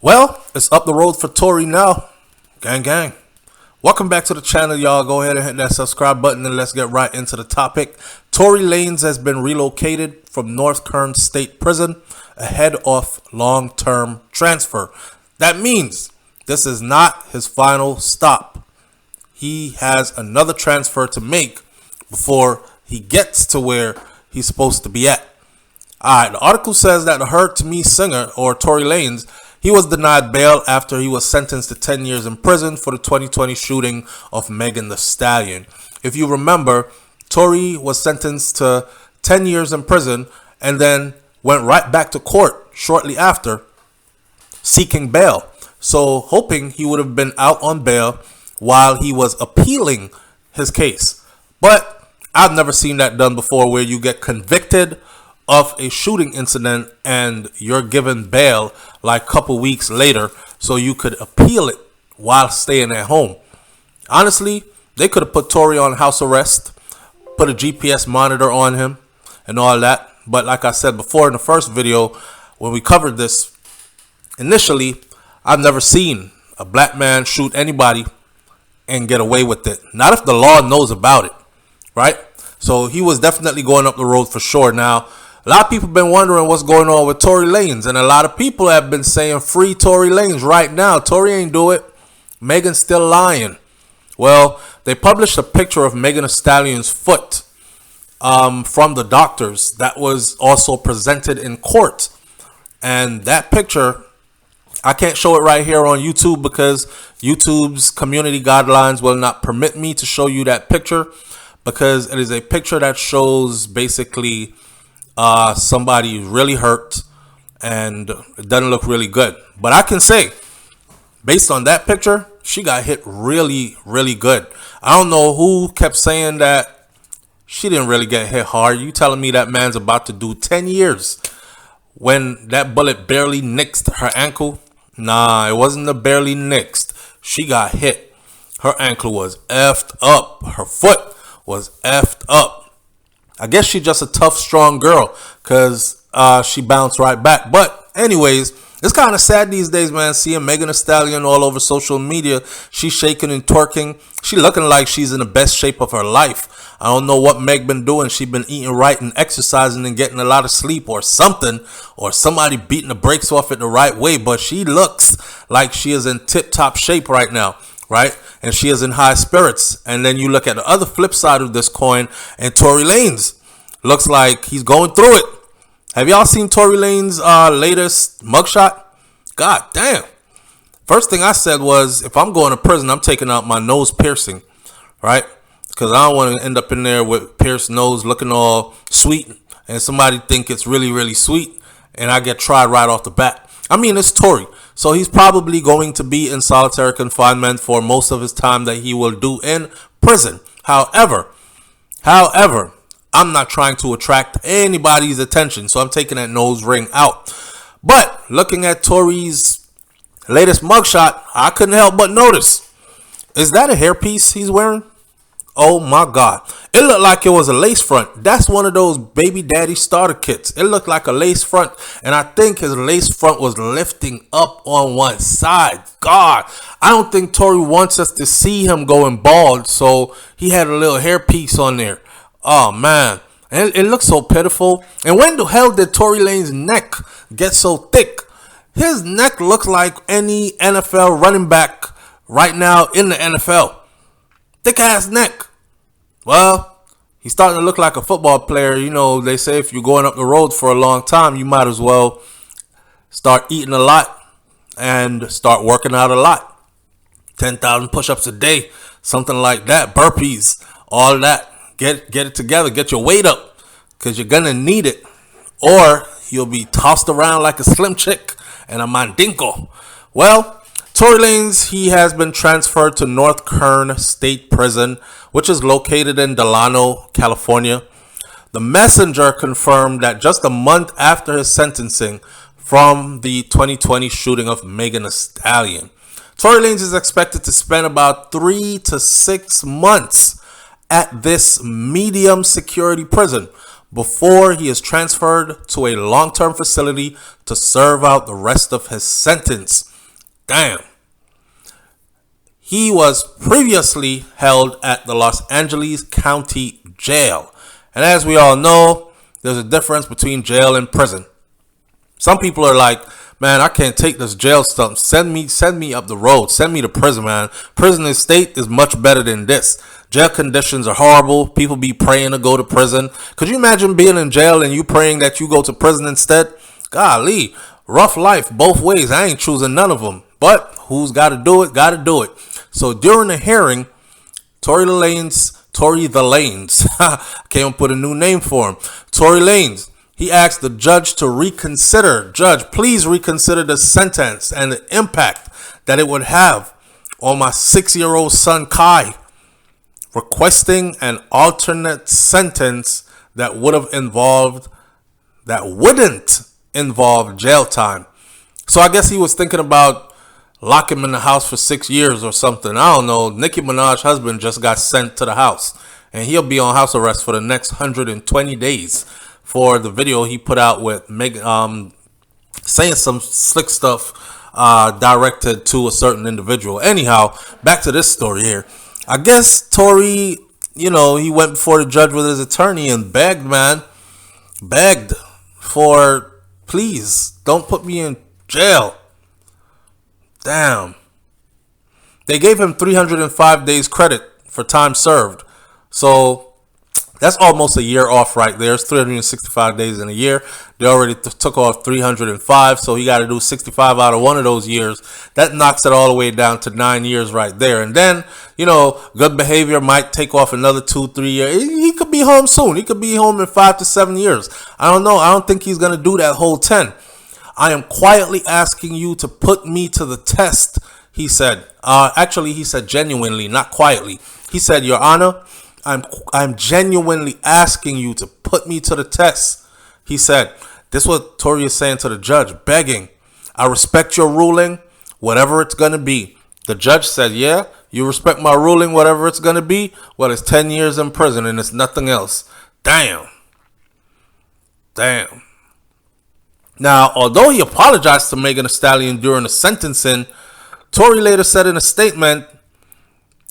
Well, it's up the road for Tory now. Gang, gang. Welcome back to the channel, y'all. Go ahead and hit that subscribe button and let's get right into the topic. Tory Lanez has been relocated from North Kern State Prison ahead of long-term transfer. That means this is not his final stop. He has another transfer to make before he gets to where he's supposed to be at. Alright, the article says that the Hurt to Me singer, or Tory Lanez, he was denied bail after he was sentenced to 10 years in prison for the 2020 shooting of Megan Thee Stallion. If you remember, Tory was sentenced to 10 years in prison and then went right back to court shortly after seeking bail. So hoping he would have been out on bail while he was appealing his case. But I've never seen that done before, where you get convicted of a shooting incident and you're given bail like a couple weeks later so you could appeal it while staying at home. Honestly, they could have put Tory on house arrest, put a GPS monitor on him and all that. But like I said before in the first video, when we covered this initially, I've never seen a black man shoot anybody and get away with it. Not if the law knows about it, right? So he was definitely going up the road for sure. Now, a lot of people have been wondering what's going on with Tory Lanez, and a lot of people have been saying free Tory Lanez right now. Tory ain't do it. Megan's still lying. Well, they published a picture of Megan Thee Stallion's foot from the doctors that was also presented in court. And that picture, I can't show it right here on YouTube because YouTube's community guidelines will not permit me to show you that picture, because it is a picture that shows basically somebody really hurt and it doesn't look really good. But I can say, based on that picture, she got hit really, really good. I don't know who kept saying that she didn't really get hit hard. You telling me that man's about to do 10 years when that bullet barely nicked her ankle? Nah, it wasn't the barely nicked. She got hit. Her ankle was effed up. Her foot was effed up. I guess she's just a tough, strong girl because she bounced right back. But anyways, it's kind of sad these days, man, seeing Megan Thee Stallion all over social media. She's shaking and twerking. She looking like she's in the best shape of her life. I don't know what Meg been doing. She been eating right and exercising and getting a lot of sleep or something, or somebody beating the brakes off it the right way. But she looks like she is in tip-top shape right now, right? And she is in high spirits. And then you look at the other flip side of this coin, and Tory Lanez looks like he's going through it. Have y'all seen Tory Lanez's latest mugshot? God damn. First thing I said was, if I'm going to prison, I'm taking out my nose piercing, right? Because I don't want to end up in there with pierced nose looking all sweet and somebody think it's really, really sweet and I get tried right off the bat. I mean, it's Tory, so he's probably going to be in solitary confinement for most of his time that he will do in prison. However, I'm not trying to attract anybody's attention, so I'm taking that nose ring out. But looking at Tory's latest mugshot, I couldn't help but notice. Is that a hairpiece he's wearing? Oh my God. It looked like it was a lace front. That's one of those baby daddy starter kits. It looked like a lace front, and I think his lace front was lifting up on one side. God, I don't think Tory wants us to see him going bald, so he had a little hairpiece on there. Oh man, and it looks so pitiful. And when the hell did Tory Lanez's neck get so thick? His neck looks like any NFL running back right now in the NFL. Thick ass neck. Well, he's starting to look like a football player. You know, they say if you're going up the road for a long time, you might as well start eating a lot and start working out a lot. 10,000 push-ups a day, something like that. Burpees, all that. Get it together. Get your weight up, because you're going to need it, or you'll be tossed around like a slim chick and a mandinko. Well, Tory Lanez, he has been transferred to North Kern State Prison, which is located in Delano, California. The Messenger confirmed that just a month after his sentencing from the 2020 shooting of Megan Thee Stallion, Tory Lanez is expected to spend about 3 to 6 months at this medium security prison before he is transferred to a long-term facility to serve out the rest of his sentence. Damn. He was previously held at the Los Angeles County Jail. And as we all know, there's a difference between jail and prison. Some people are like, man, I can't take this jail stuff. Send me up the road. Send me to prison, man. Prison estate is much better than this. Jail conditions are horrible. People be praying to go to prison. Could you imagine being in jail and you praying that you go to prison instead? Golly, rough life both ways. I ain't choosing none of them. But who's got to do it? Got to do it. So during the hearing, Tory Lanez, I can't put a new name for him. Tory Lanez, he asked the judge to reconsider. Judge, please reconsider the sentence and the impact that it would have on my 6-year-old son, Kai, requesting an alternate sentence that wouldn't involve jail time. So I guess he was thinking about lock him in the house for 6 years or something. I don't know. Nicki Minaj's husband just got sent to the house, and he'll be on house arrest for the next 120 days for the video he put out with Megan, saying some slick stuff directed to a certain individual. Anyhow, back to this story here. I guess Tory, he went before the judge with his attorney and begged for, please, don't put me in jail. Damn. They gave him 305 days credit for time served. So that's almost a year off right there. It's 365 days in a year. They already took off 305, so he got to do 65 out of one of those years. That knocks it all the way down to 9 years right there. And then, good behavior might take off another 2-3 years. He could be home soon. He could be home in 5 to 7 years. I don't know. I don't think he's going to do that whole 10. I am quietly asking you to put me to the test, he said. Actually, he said genuinely, not quietly. He said, Your Honor, I'm genuinely asking you to put me to the test. He said, this is what Tory is saying to the judge, begging. I respect your ruling, whatever it's going to be. The judge said, yeah, you respect my ruling, whatever it's going to be? Well, it's 10 years in prison and it's nothing else. Damn. Now, although he apologized to Megan Thee Stallion during the sentencing, Tory later said in a statement,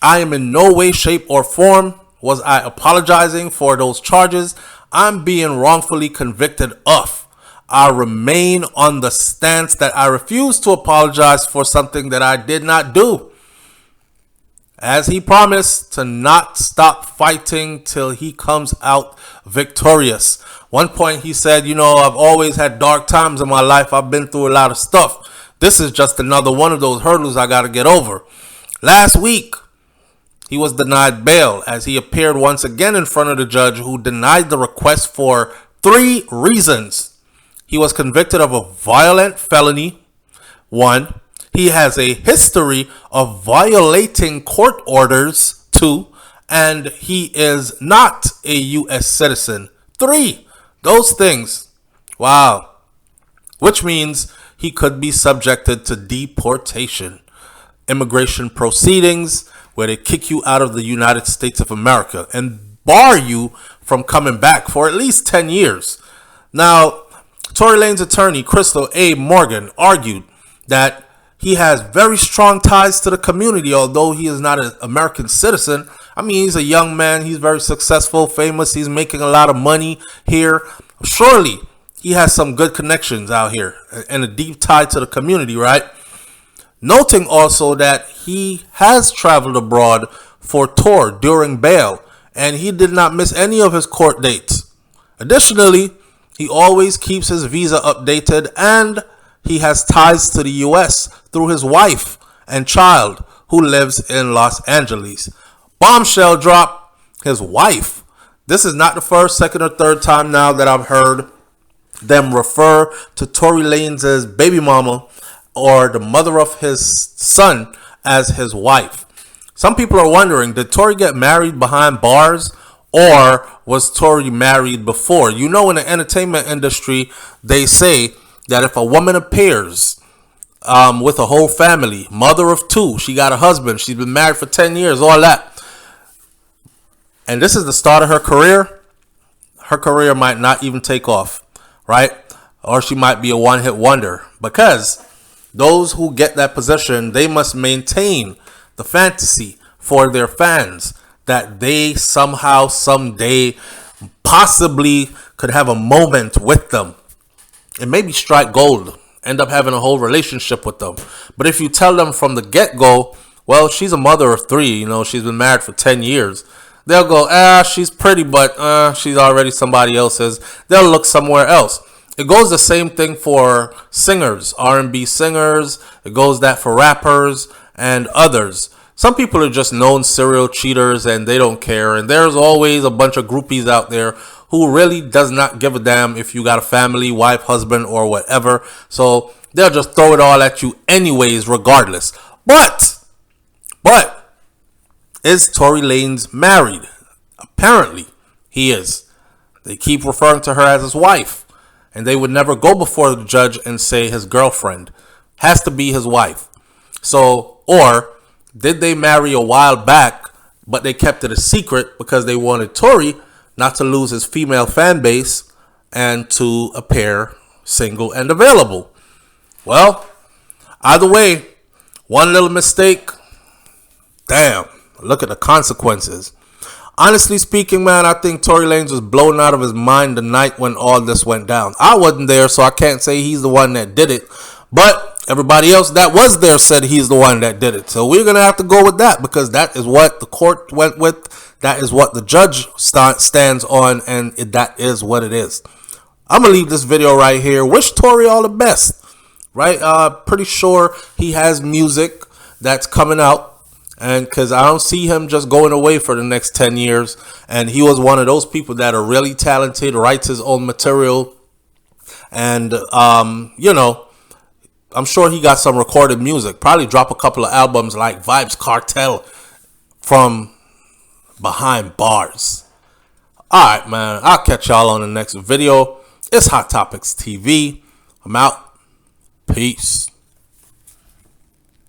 I am in no way, shape, or form was I apologizing for those charges I'm being wrongfully convicted of. I remain on the stance that I refuse to apologize for something that I did not do. As he promised to not stop fighting till he comes out victorious. One point he said, I've always had dark times in my life. I've been through a lot of stuff. This is just another one of those hurdles I got to get over. Last week, he was denied bail as he appeared once again in front of the judge who denied the request for 3 reasons. He was convicted of a violent felony. 1, he has a history of violating court orders. 2, and he is not a U.S. citizen. 3, those things. Wow. Which means he could be subjected to deportation, immigration proceedings, where they kick you out of the United States of America and bar you from coming back for at least 10 years. Now, Tory Lanez's attorney, Crystal A. Morgan, argued that he has very strong ties to the community, although he is not an American citizen. I mean, he's a young man. He's very successful, famous. He's making a lot of money here. Surely, he has some good connections out here and a deep tie to the community, right? Noting also that he has traveled abroad for tour during bail, and he did not miss any of his court dates. Additionally, he always keeps his visa updated, and he has ties to the U.S. through his wife and child, who lives in Los Angeles. Bombshell drop, his wife. This is not the first, second, or third time now that I've heard them refer to Tory Lanez's baby mama or the mother of his son as his wife. Some people are wondering, did Tory get married behind bars, or was Tory married before? In the entertainment industry, they say that if a woman appears with a whole family, mother of 2, she got a husband, she's been married for 10 years, all that, and this is the start of her career might not even take off, right? Or she might be a one-hit wonder, because Those who get that position, they must maintain the fantasy for their fans that they somehow, someday, possibly could have a moment with them and maybe strike gold, end up having a whole relationship with them. But if you tell them from the get-go, well, she's a mother of 3, she's been married for 10 years, they'll go, she's pretty, but she's already somebody else's. They'll look somewhere else. It goes the same thing for singers, R&B singers. It goes that for rappers and others. Some people are just known serial cheaters and they don't care. And there's always a bunch of groupies out there who really does not give a damn if you got a family, wife, husband, or whatever. So they'll just throw it all at you anyways, regardless. But is Tory Lanez married? Apparently, he is. They keep referring to her as his wife. And they would never go before the judge and say his girlfriend. Has to be his wife. So, or did they marry a while back, but they kept it a secret because they wanted Tory not to lose his female fan base and to appear single and available? Well, either way, one little mistake, damn, look at the consequences. Honestly speaking, man, I think Tory Lanez was blown out of his mind the night when all this went down. I wasn't there, so I can't say he's the one that did it. But everybody else that was there said he's the one that did it. So we're going to have to go with that because that is what the court went with. That is what the judge stands on, and that is what it is. I'm going to leave this video right here. Wish Tory all the best, right? Pretty sure he has music that's coming out. And because I don't see him just going away for the next 10 years. And he was one of those people that are really talented, writes his own material. And, I'm sure he got some recorded music. Probably drop a couple of albums like Vibes Cartel from behind bars. All right, man. I'll catch y'all on the next video. It's Hot Topics TV. I'm out. Peace.